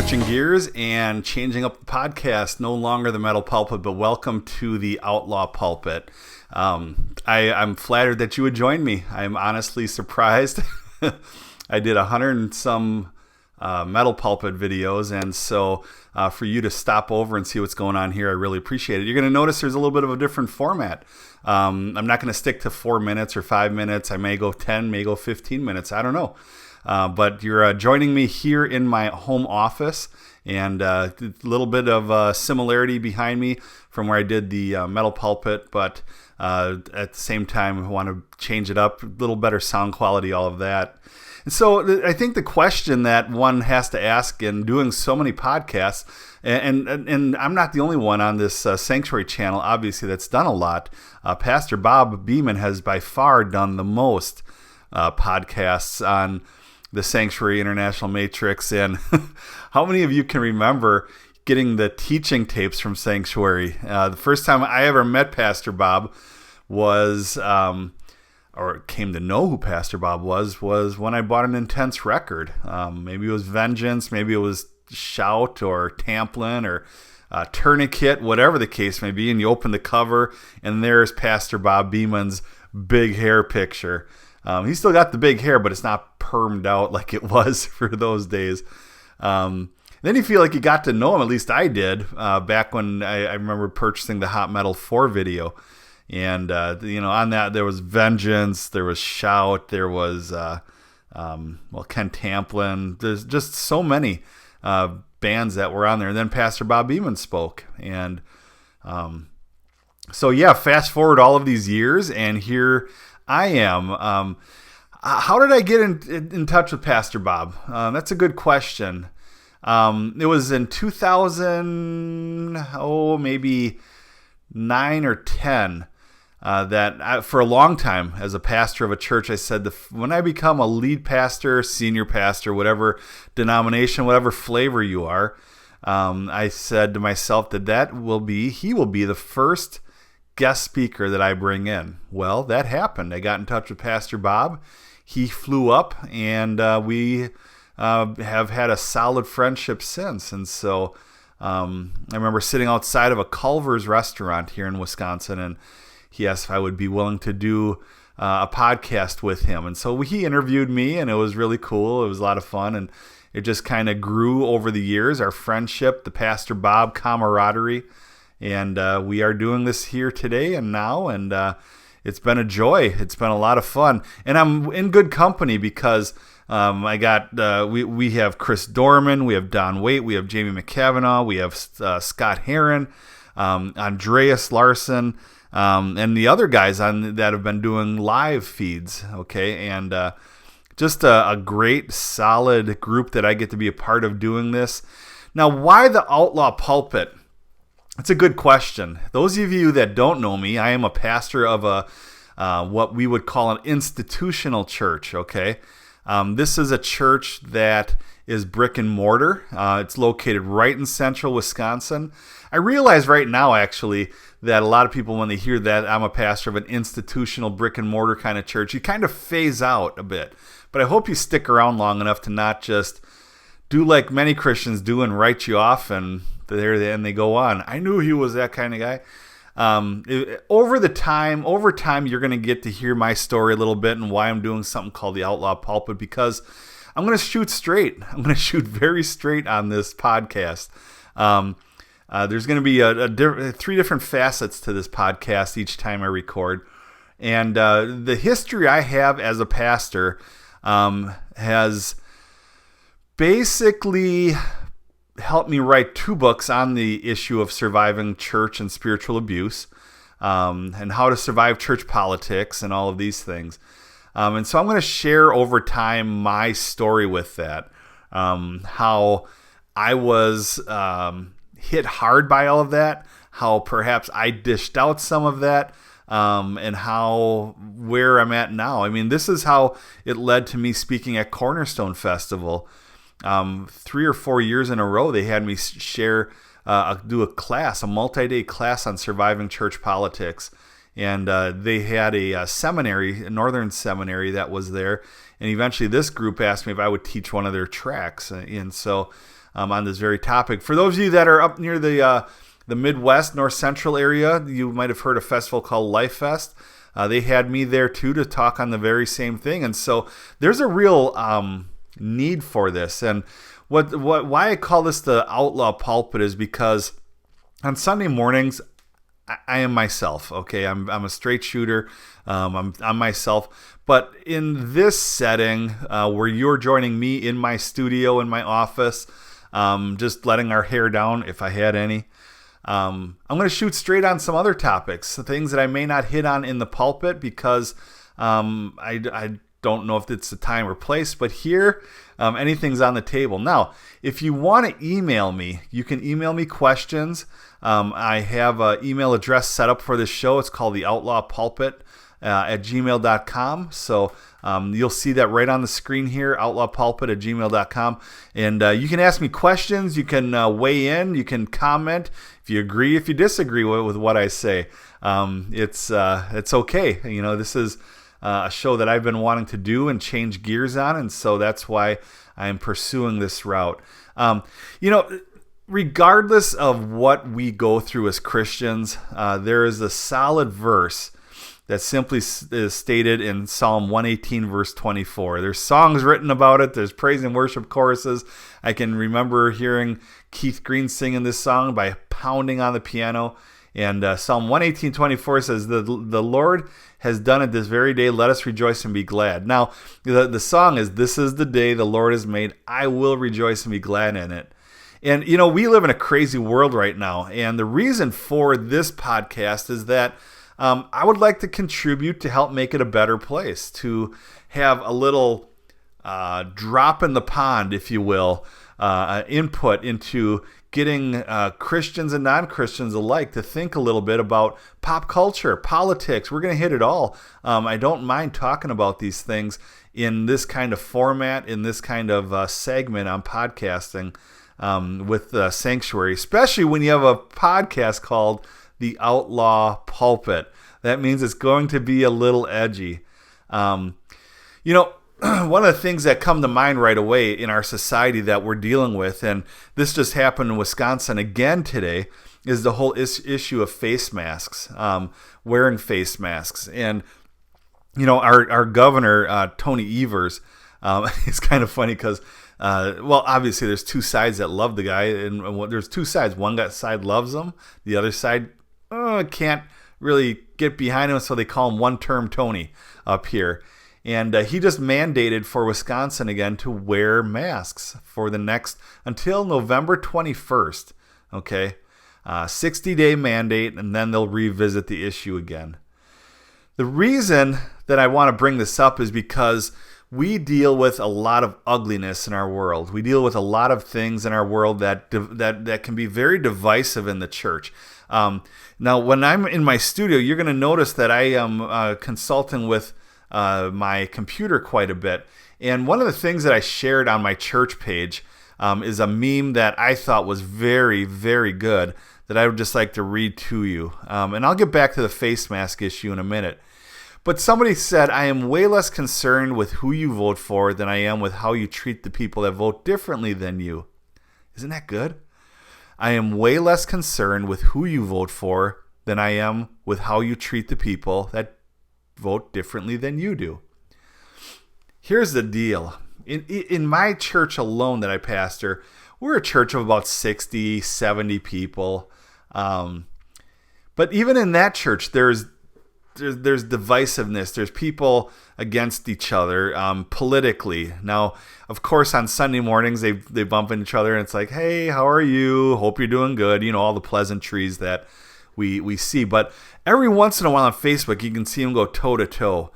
switching gears and changing up the podcast. No longer the Metal Pulpit, but welcome to the Outlaw Pulpit. I'm flattered that you would join me. I'm honestly surprised. I did 100 and some Metal Pulpit videos, and so for you to stop over and see what's going on here, I really appreciate it. You're going to notice there's a little bit of a different format. I'm not going to stick to 4 minutes or 5 minutes. I may go 10, may go 15 minutes. I don't know. But you're joining me here in my home office, and a little bit of similarity behind me from where I did the Metal Pulpit, but at the same time, I want to change it up, a little better sound quality, all of that. And so I think the question that one has to ask in doing so many podcasts, and I'm not the only one on this Sanctuary channel, obviously, that's done a lot. Pastor Bob Beeman has by far done the most podcasts on the Sanctuary International Matrix. And how many of you can remember getting the teaching tapes from Sanctuary? The first time I ever met Pastor Bob was, or came to know who Pastor Bob was when I bought an Intense record. Maybe it was Vengeance, maybe it was Shout or Tamplin or Tourniquet, whatever the case may be. And you open the cover, and there's Pastor Bob Beeman's big hair picture. He's still got the big hair, but it's not permed out like it was for those days. Then you feel like you got to know him, at least I did, back when I remember purchasing the Hot Metal 4 video. And, on that there was Vengeance, there was Shout, there was, Ken Tamplin. There's just so many bands that were on there. And then Pastor Bob Beeman spoke. And fast forward all of these years, and here I am. How did I get in touch with Pastor Bob? That's a good question. It was in 2000, maybe 9 or 10, that for a long time as a pastor of a church, I said, when I become a lead pastor, senior pastor, whatever denomination, whatever flavor you are, I said to myself he will be the first guest speaker that I bring in. Well, that happened. I got in touch with Pastor Bob. He flew up, and we have had a solid friendship since. And so I remember sitting outside of a Culver's restaurant here in Wisconsin, and he asked if I would be willing to do a podcast with him. And so he interviewed me, and it was really cool. It was a lot of fun, and it just kind of grew over the years, our friendship, the Pastor Bob camaraderie. And we are doing this here today and now, and it's been a joy. It's been a lot of fun, and I'm in good company because we have Chris Dorman, we have Don Waite, we have Jamie McCavanagh, we have Scott Heron, Andreas Larson, and the other guys that have been doing live feeds. Okay, and just a great, solid group that I get to be a part of doing this. Now, why the Outlaw Pulpit? It's a good question. Those of you that don't know me, I am a pastor of what we would call an institutional church, okay? This is a church that is brick and mortar. It's located right in central Wisconsin. I realize right now, actually, that a lot of people, when they hear that I'm a pastor of an institutional brick and mortar kind of church, you kind of phase out a bit. But I hope you stick around long enough to not just do like many Christians do and write you off, and they go on. I knew he was that kind of guy. Over time, you're going to get to hear my story a little bit and why I'm doing something called the Outlaw Pulpit, because I'm going to shoot straight. I'm going to shoot very straight on this podcast. There's going to be 3 different facets to this podcast each time I record. And the history I have as a pastor has basically helped me write 2 books on the issue of surviving church and spiritual abuse, and how to survive church politics and all of these things. And so I'm going to share over time my story with that, how I was hit hard by all of that, how perhaps I dished out some of that, and where I'm at now. I mean, this is how it led to me speaking at Cornerstone Festival. 3 or 4 years in a row, they had me do a class, a multi-day class on surviving church politics. And they had a seminary, a northern seminary that was there. And eventually this group asked me if I would teach one of their tracks. And so on this very topic. For those of you that are up near the Midwest, North Central area, you might have heard a festival called Life Fest. They had me there too to talk on the very same thing. And so there's a real need for this. And why I call this the Outlaw Pulpit is because on Sunday mornings, I am myself, okay? I'm a straight shooter. I'm myself. But in this setting where you're joining me in my studio, in my office, just letting our hair down if I had any, I'm going to shoot straight on some other topics, things that I may not hit on in the pulpit because I don't know if it's the time or place, but here, anything's on the table. Now, if you want to email me, you can email me questions. I have an email address set up for this show. It's called the Outlaw Pulpit at gmail.com. So you'll see that right on the screen here, outlawpulpit at gmail.com. And you can ask me questions. You can weigh in. You can comment if you agree, if you disagree with what I say. It's okay. You know, this is a show that I've been wanting to do and change gears on, and so that's why I am pursuing this route. Regardless of what we go through as Christians, there is a solid verse that simply is stated in Psalm 118, verse 24. There's songs written about it. There's praise and worship choruses. I can remember hearing Keith Green singing this song by pounding on the piano. And Psalm 118:24 says, the Lord has done it this very day. Let us rejoice and be glad. Now, the song is, this is the day the Lord has made. I will rejoice and be glad in it. And, you know, we live in a crazy world right now. And the reason for this podcast is that I would like to contribute to help make it a better place, to have a little drop in the pond, if you will, input into getting Christians and non-Christians alike to think a little bit about pop culture, politics. We're going to hit it all. I don't mind talking about these things in this kind of format, in this kind of segment on podcasting with Sanctuary, especially when you have a podcast called The Outlaw Pulpit. That means it's going to be a little edgy. One of the things that come to mind right away in our society that we're dealing with, and this just happened in Wisconsin again today, is the whole issue of face masks, wearing face masks. And, you know, our governor, Tony Evers, it's kind of funny because, obviously there's two sides that love the guy, and there's two sides. One side loves him. The other side can't really get behind him, so they call him one-term Tony up here. And he just mandated for Wisconsin again to wear masks for the next, until November 21st, okay? 60-day mandate, and then they'll revisit the issue again. The reason that I want to bring this up is because we deal with a lot of ugliness in our world. We deal with a lot of things in our world that can be very divisive in the church. Now, when I'm in my studio, you're going to notice that I am consulting with my computer quite a bit. And one of the things that I shared on my church page is a meme that I thought was very, very good that I would just like to read to you. And I'll get back to the face mask issue in a minute. But somebody said, I am way less concerned with who you vote for than I am with how you treat the people that vote differently than you. Isn't that good? I am way less concerned with who you vote for than I am with how you treat the people that vote differently than you do. Here's the deal. In my church alone that I pastor, we're a church of about 60, 70 people. But even in that church, there's divisiveness. There's people against each other politically. Now, of course, on Sunday mornings, they bump into each other, and it's like, hey, how are you? Hope you're doing good. You know, all the pleasantries that we see. But every once in a while on Facebook, you can see them go toe-to-toe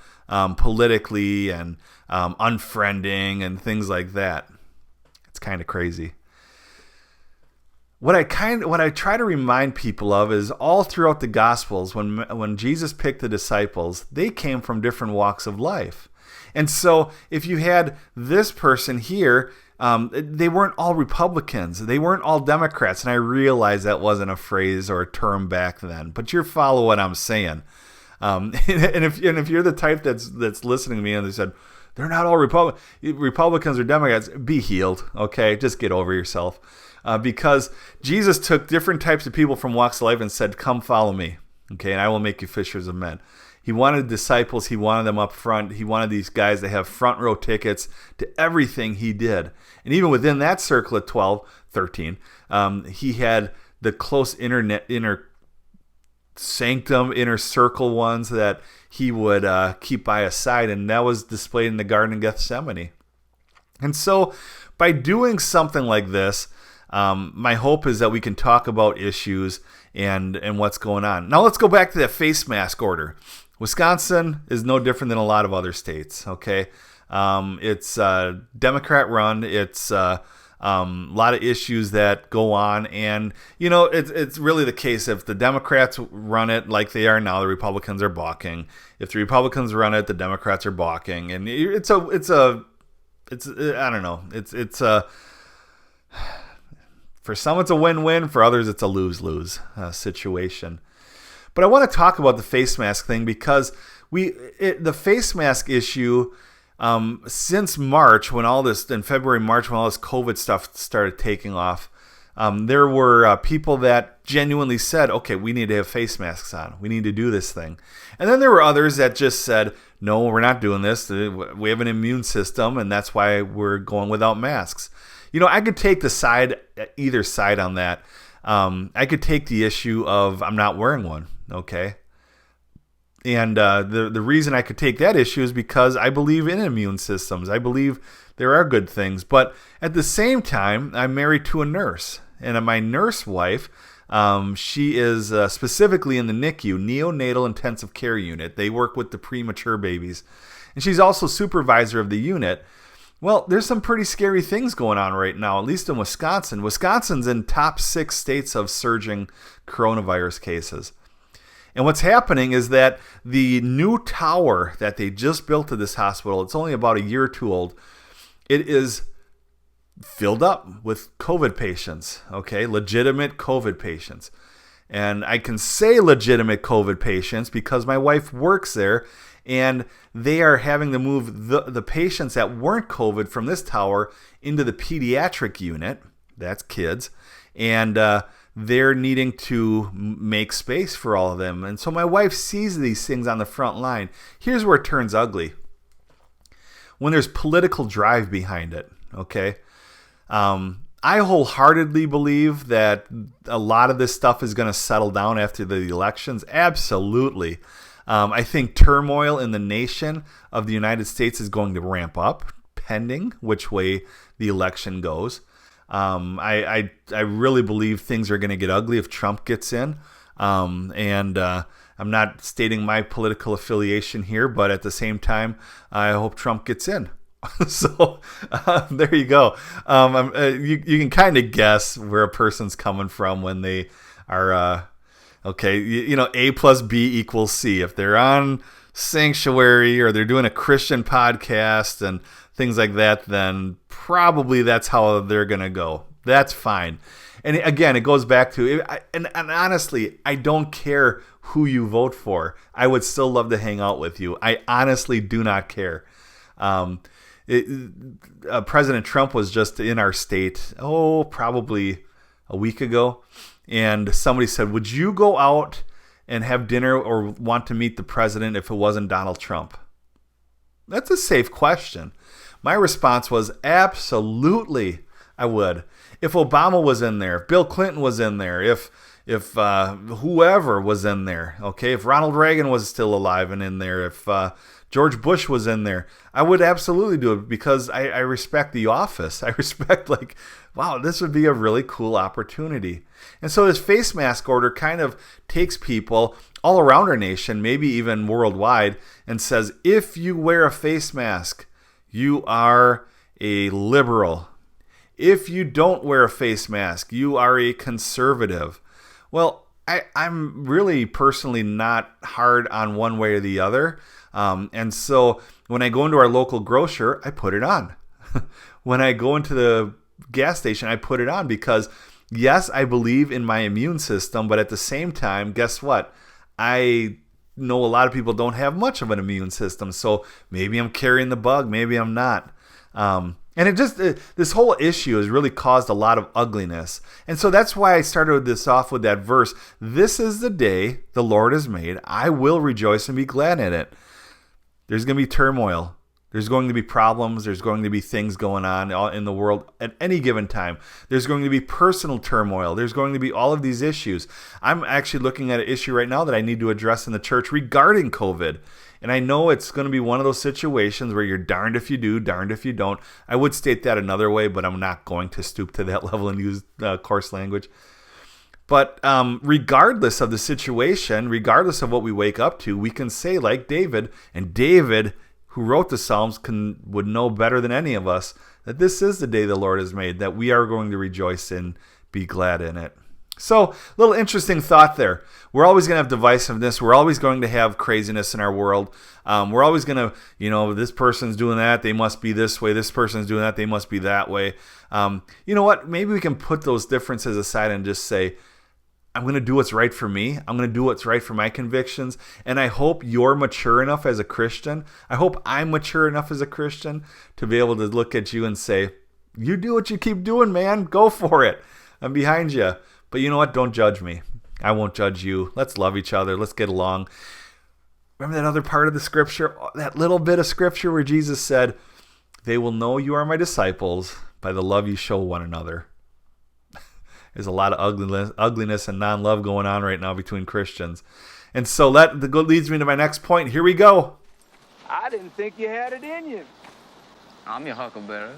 politically and unfriending and things like that. It's kind of crazy. What I try to remind people of is all throughout the Gospels, when Jesus picked the disciples, they came from different walks of life. And so if you had this person here, they weren't all Republicans. They weren't all Democrats. And I realize that wasn't a phrase or a term back then, but you follow what I'm saying. And if you're the type that's listening to me and they said they're not all Republicans or Democrats, be healed, okay? Just get over yourself, because Jesus took different types of people from walks of life and said, "Come follow me, okay, and I will make you fishers of men." He wanted disciples. He wanted them up front. He wanted these guys to have front row tickets to everything he did. And even within that circle of 12, 13, he had the close inner sanctum, inner circle ones that he would keep by his side. And that was displayed in the Garden of Gethsemane. And so by doing something like this, my hope is that we can talk about issues and what's going on. Now let's go back to that face mask order. Wisconsin is no different than a lot of other states, okay? It's Democrat run. It's a lot of issues that go on. And, it's really the case. If the Democrats run it like they are now, the Republicans are balking. If the Republicans run it, the Democrats are balking. And I don't know. It's for some, it's a win-win. For others, it's a lose-lose situation. But I want to talk about the face mask thing because the face mask issue, since March, in February, March, when all this COVID stuff started taking off, there were people that genuinely said, okay, we need to have face masks on. We need to do this thing. And then there were others that just said, no, we're not doing this. We have an immune system, and that's why we're going without masks. I could take either side on that. I could take the issue of I'm not wearing one, okay? And the reason I could take that issue is because I believe in immune systems. I believe there are good things. But at the same time, I'm married to a nurse. And my nurse wife, she is specifically in the NICU, Neonatal Intensive Care Unit. They work with the premature babies. And she's also supervisor of the unit. Well, there's some pretty scary things going on right now, at least in Wisconsin. Wisconsin's in top 6 states of surging coronavirus cases. And what's happening is that the new tower that they just built at this hospital, it's only about a year or two old, it is filled up with COVID patients, okay? Legitimate COVID patients. And I can say legitimate COVID patients because my wife works there, and they are having to move the patients that weren't COVID from this tower into the pediatric unit. That's kids. And they're needing to make space for all of them. And so my wife sees these things on the front line. Here's where it turns ugly. When there's political drive behind it, okay? I wholeheartedly believe that a lot of this stuff is going to settle down after the elections. Absolutely. I think turmoil in the nation of the United States is going to ramp up, pending which way the election goes. I really believe things are going to get ugly if Trump gets in. And I'm not stating my political affiliation here, but at the same time, I hope Trump gets in. So there you go. You can kind of guess where a person's coming from when they are, okay, A plus B equals C. If they're on Sanctuary or they're doing a Christian podcast and things like that, then probably that's how they're going to go. That's fine. And again, it goes back to, and honestly, I don't care who you vote for. I would still love to hang out with you. I honestly do not care. President Trump was just in our state, probably a week ago. And somebody said, would you go out and have dinner or want to meet the president if it wasn't Donald Trump? That's a safe question. My response was, absolutely, I would. If Obama was in there, if Bill Clinton was in there, if whoever was in there, okay, if Ronald Reagan was still alive and in there, if George Bush was in there, I would absolutely do it because I respect the office. I respect, wow, this would be a really cool opportunity. And so this face mask order kind of takes people all around our nation, maybe even worldwide, and says, if you wear a face mask, you are a liberal. If you don't wear a face mask, you are a conservative. Well, I'm really personally not hard on one way or the other. And so when I go into our local grocer, I put it on. When I go into the gas station, I put it on because, yes, I believe in my immune system, but at the same time, guess what? I know a lot of people don't have much of an immune system, so maybe I'm carrying the bug, maybe I'm not. And this whole issue has really caused a lot of ugliness. And so that's why I started this off with that verse. This is the day the Lord has made. I will rejoice and be glad in it. There's going to be turmoil. There's going to be problems. There's going to be things going on in the world at any given time. There's going to be personal turmoil. There's going to be all of these issues. I'm actually looking at an issue right now that I need to address in the church regarding COVID. And I know it's going to be one of those situations where you're darned if you do, darned if you don't. I would state that another way, but I'm not going to stoop to that level and use coarse language. But regardless of the situation, regardless of what we wake up to, we can say like David, and David, who wrote the Psalms, would know better than any of us, that this is the day the Lord has made, that we are going to rejoice and be glad in it. So, little interesting thought there. We're always going to have divisiveness. We're always going to have craziness in our world. We're always going to, this person's doing that, they must be this way. This person's doing that, they must be that way. You know what? Maybe we can put those differences aside and just say, I'm going to do what's right for me. I'm going to do what's right for my convictions. And I hope you're mature enough as a Christian. I hope I'm mature enough as a Christian to be able to look at you and say, you do what you keep doing, man. Go for it. I'm behind you. But you know what? Don't judge me. I won't judge you. Let's love each other. Let's get along. Remember that other part of the scripture, that little bit of scripture where Jesus said, they will know you are my disciples by the love you show one another. There's a lot of ugliness and non-love going on right now between Christians. And so that leads me to my next point. Here we go. I didn't think you had it in you. I'm your huckleberry.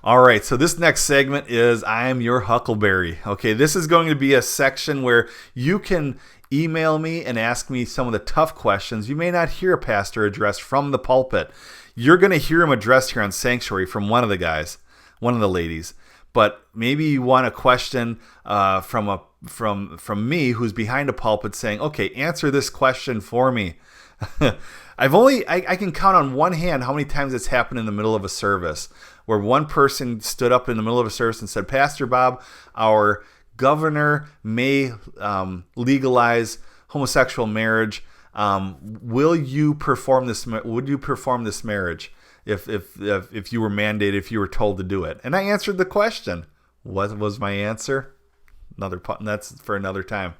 All right, so this next segment is I Am Your Huckleberry. Okay, this is going to be a section where you can email me and ask me some of the tough questions you may not hear a pastor address from the pulpit. You're going to hear him addressed here on Sanctuary from one of the guys, one of the ladies. But maybe you want a question from me who's behind a pulpit saying, okay, answer this question for me. I can count on one hand how many times it's happened in the middle of a service where one person stood up in the middle of a service and said, Pastor Bob, our governor may legalize homosexual marriage. Would you perform this marriage if you were mandated, if you were told to do it? And I answered the question. What was my answer? That's for another time.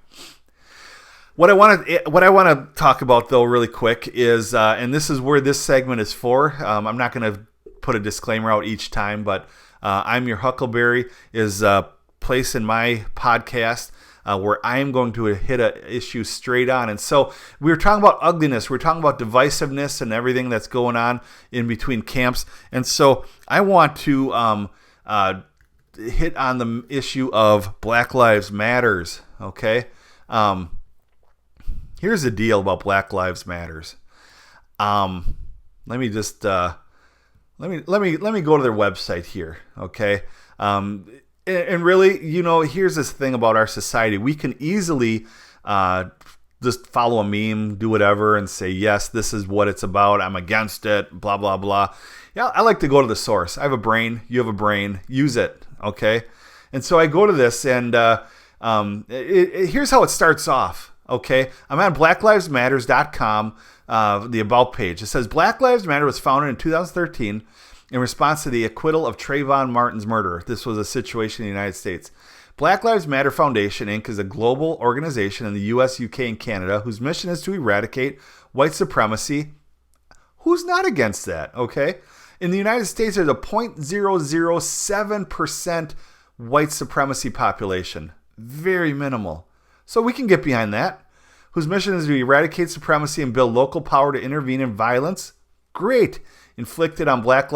What I want to talk about, though, really quick is, and this is where this segment is for. I'm not going to put a disclaimer out each time, but I'm Your Huckleberry is a place in my podcast where I am going to hit an issue straight on. And so we were talking about ugliness. We're talking about divisiveness and everything that's going on in between camps. And so I want to hit on the issue of Black Lives Matters. Okay. Here's the deal about Black Lives Matters. Let me just let me go to their website here, okay? And really, here's this thing about our society: we can easily just follow a meme, do whatever, and say, yes, this is what it's about. I'm against it. Blah blah blah. Yeah, I like to go to the source. I have a brain. You have a brain. Use it, okay? And so I go to this, and here's how it starts off. Okay, I'm on blacklivesmatters.com, the About page. It says, Black Lives Matter was founded in 2013 in response to the acquittal of Trayvon Martin's murderer. This was a situation in the United States. Black Lives Matter Foundation, Inc. is a global organization in the U.S., UK, and Canada whose mission is to eradicate white supremacy. Who's not against that, okay? In the United States, there's a 0.007% white supremacy population. Very minimal. So we can get behind that. Whose mission is to eradicate supremacy and build local power to intervene in violence. Great. Inflicted on black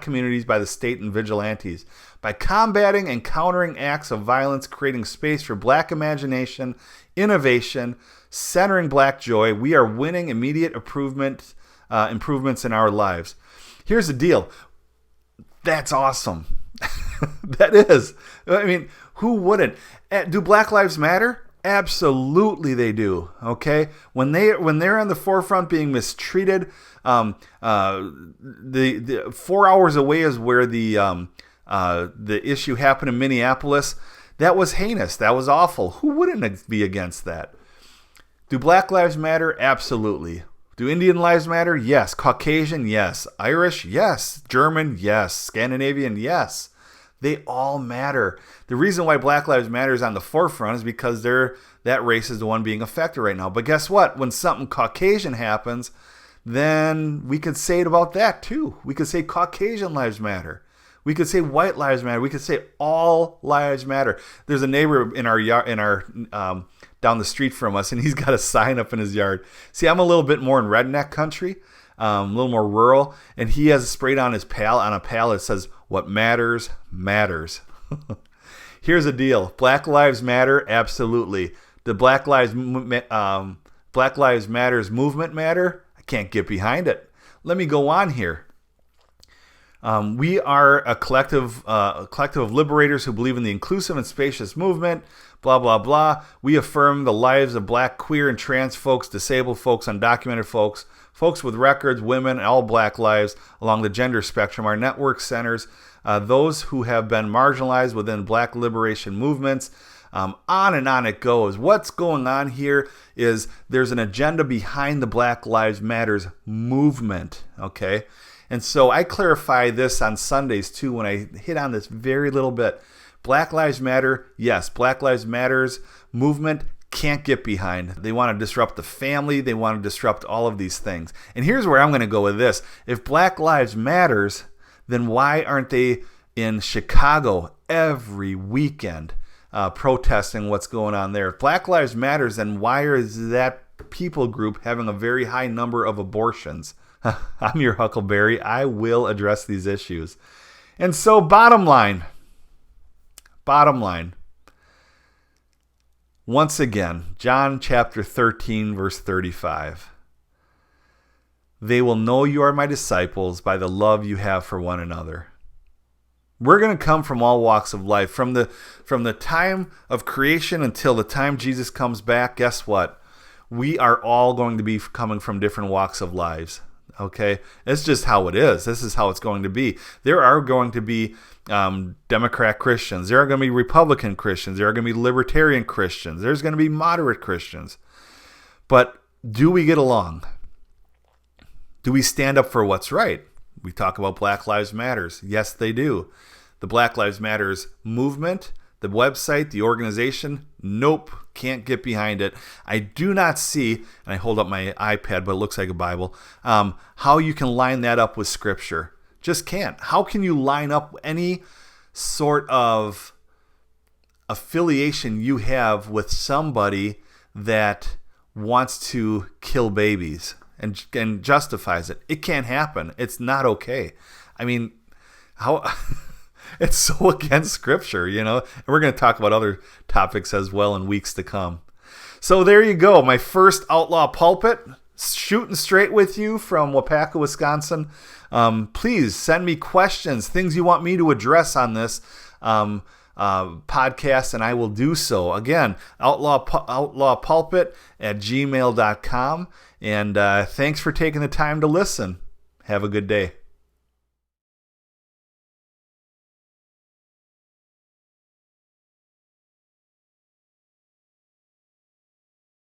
communities by the state and vigilantes. By combating and countering acts of violence, creating space for black imagination, innovation, centering black joy, we are winning immediate improvements in our lives. Here's the deal. That's awesome. That is. I mean, who wouldn't? Do Black Lives Matter? Absolutely they do, okay? When they're on the forefront being mistreated, the 4 hours away is where the issue happened in Minneapolis. That was heinous. That was awful. Who wouldn't be against that? Do Black Lives Matter? Absolutely. Do Indian lives matter? Yes. Caucasian? Yes. Irish? Yes. German? Yes. Scandinavian? Yes. They all matter. The reason why Black Lives Matter is on the forefront is because that race is the one being affected right now. But guess what? When something Caucasian happens, then we could say it about that too. We could say Caucasian lives matter. We could say white lives matter. We could say all lives matter. There's a neighbor in our down the street from us, and he's got a sign up in his yard. See, I'm a little bit more in redneck country, a little more rural, and he has sprayed on his on a pallet that says, "What matters, matters." Here's the deal. Black Lives Matter? Absolutely. The Black Lives Matters movement matter? I can't get behind it. Let me go on here. We are a collective of liberators who believe in the inclusive and spacious movement, blah, blah, blah. We affirm the lives of black, queer, and trans folks, disabled folks, undocumented folks, folks with records, women, and all black lives along the gender spectrum. Our network centers those who have been marginalized within black liberation movements. On and on it goes. What's going on here is there's an agenda behind the Black Lives Matters movement, okay? And so I clarify this on Sundays too when I hit on this very little bit. Black Lives Matter, yes. Black Lives Matters movement, can't get behind. They want to disrupt the family. They want to disrupt all of these things. And here's where I'm going to go with this. If Black Lives Matters, then why aren't they in Chicago every weekend protesting what's going on there? If Black Lives Matters, then why is that people group having a very high number of abortions? I'm your Huckleberry. I will address these issues. And so bottom line, once again, John chapter 13, verse 35. They will know you are my disciples by the love you have for one another. We're going to come from all walks of life. From the time of creation until the time Jesus comes back, guess what? We are all going to be coming from different walks of lives. Okay? It's just how it is. This is how it's going to be. There are going to be Democrat Christians. There are going to be Republican Christians. There are going to be Libertarian Christians. There's going to be moderate Christians. But do we get along? Do we stand up for what's right? We talk about Black Lives Matters. Yes, they do. The Black Lives Matters movement, the website, the organization, nope, can't get behind it. I do not see, and I hold up my iPad, but it looks like a Bible, how you can line that up with Scripture. Just can't. How can you line up any sort of affiliation you have with somebody that wants to kill babies and justifies it? It can't happen. It's not okay. I mean, how... It's so against Scripture, you know. And we're going to talk about other topics as well in weeks to come. So there you go. My first Outlaw Pulpit, shooting straight with you from Wapaka, Wisconsin. Please send me questions, things you want me to address on this podcast, and I will do so. Again, outlawpulpit@gmail.com. And thanks for taking the time to listen. Have a good day.